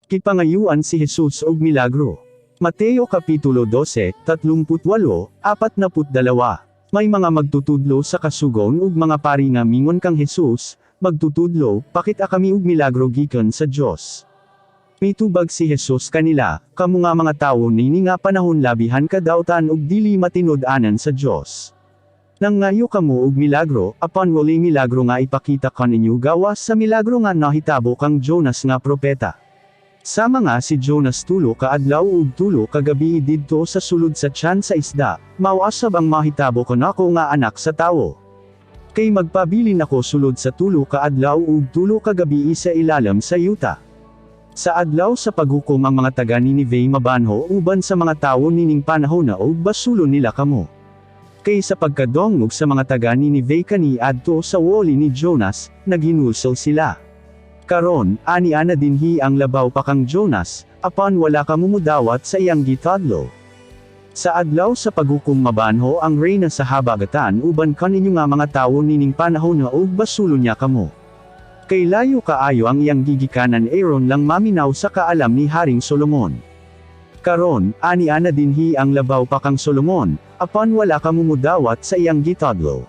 Gipangayuan si Jesus og milagro. Mateo Kapitulo 12, 38, 42. May mga magtutudlo sa kasugon ug mga pari nga mingon kang Jesus, magtutudlo, pakita kami og milagro gikan sa Dios. Mitubag si Jesus kanila, kamo nga mga tawo nini nga panahon labihan kadautan ug dili matinud-anan sa Dios. Nangayo kamo og milagro, apan wali milagro nga ipakita kaninyo gawas sa milagro nga nahitabo kang Jonas nga propeta. Sama nga si Jonas tulo ka adlaw ug tulo ka gabi didto sa sulod sa tiyan sa isda, mauasab ang mahitabo kanako nga anak sa tawo. Kay magpabilin ako sulod sa tulo ka adlaw ug tulo ka gabi sa ilalim sa yuta. Sa adlaw sa paghukom ang mga taga Ninive mabanho uban sa mga tawo nining panahon na og basulo nila kamo. Kay sa pagkadongog sa mga taga Ninive kani adto sa woli ni Jonas, naghinulsol sila. Karon, ani-ana dinhi ang labaw pa kang Jonas, apan wala ka mumudawat sa iyang gitadlo. Sa adlaw sa paghukom mabanho ang reyna sa habagatan uban kaninyo nga mga tawo nining panahon na og basulo niya kamo. Kay layo kaayo ang iyang gigikanan Aaron lang maminaw sa kaalam ni Haring Solomon. Karon, ani-ana dinhi ang labaw pa kang Solomon, apan wala ka mumudawat sa iyang gitadlo.